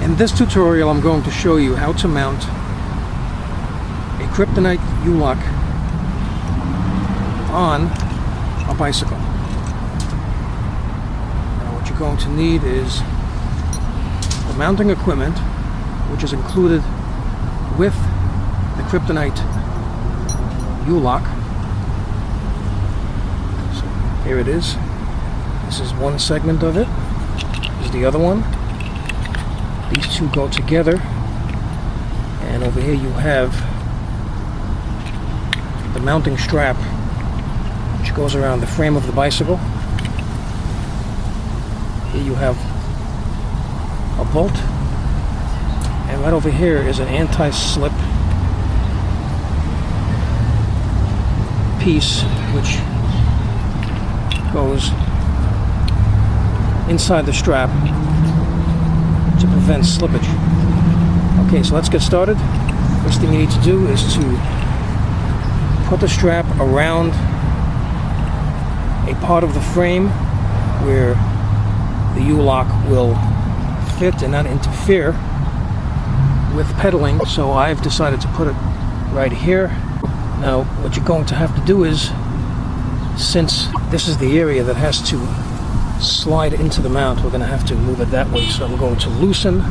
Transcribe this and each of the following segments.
In this tutorial, I'm going to show you how to mount a Kryptonite U lock on a bicycle. Now, what you're going to need is the mounting equipment, which is included with the Kryptonite U lock. So here it is. This is one segment of it. This is the other one. These two go together, and over here you have the mounting strap, which goes around the frame of the bicycle. Here you have a bolt, and right over here is an anti-slip piece which goes inside the strap to prevent slippage. Okay, so let's get started. First thing you need to do is to put the strap around a part of the frame where the U-lock will fit and not interfere with pedaling. So I've decided to put it right here. Now what you're going to have to do is, since this is the area that has to slide into the mount, we're going to have to move it that way. So I'm going to loosen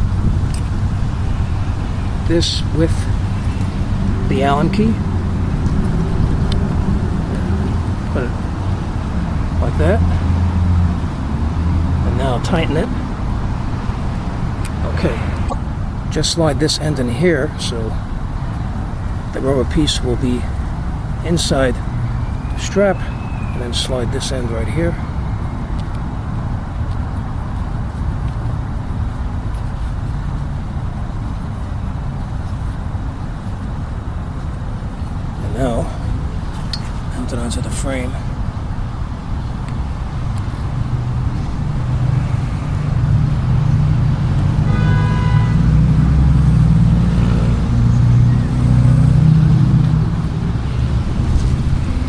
this with the Allen key. Put it like that. And now tighten it. Okay. Just slide this end in here so the rubber piece will be inside the strap, and then slide this end right here. Now, mount it onto the frame.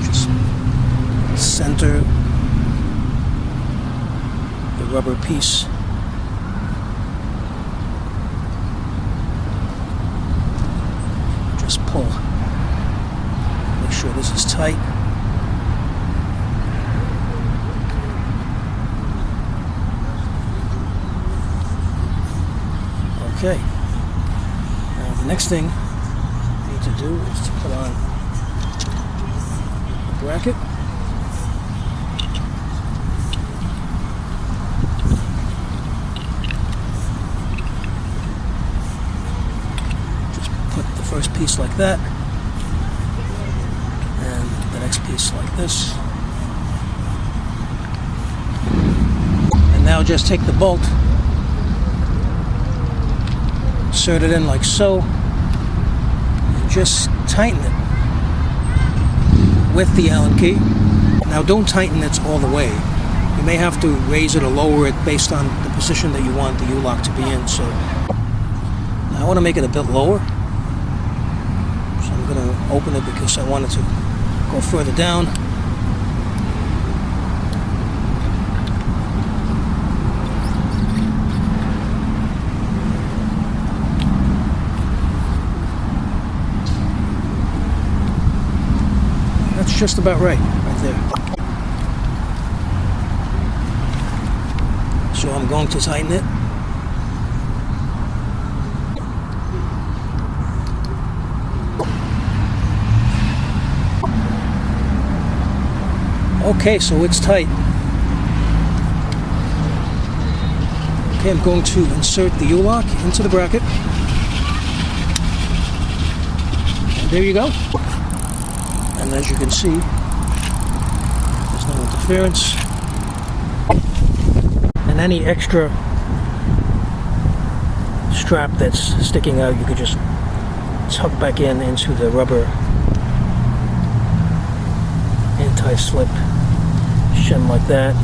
Just center the rubber piece. Just pull. Make sure this is tight. Okay. Now the next thing you need to do is to put on the bracket. Just put the first piece like that. Next piece like this, and now just take the bolt, insert it in like so, and just tighten it with the Allen key. Now don't tighten it all the way. You may have to raise it or lower it based on the position that you want the U-lock to be in. So now I want to make it a bit lower, so I'm going to open it because I want it to go further down. That's just about right there. So I'm going to tighten it. Okay, so it's tight. Okay, I'm going to insert the U-lock into the bracket. And there you go. And as you can see, there's no interference. And any extra strap that's sticking out, you could just tuck back into the rubber anti-slip shim like that.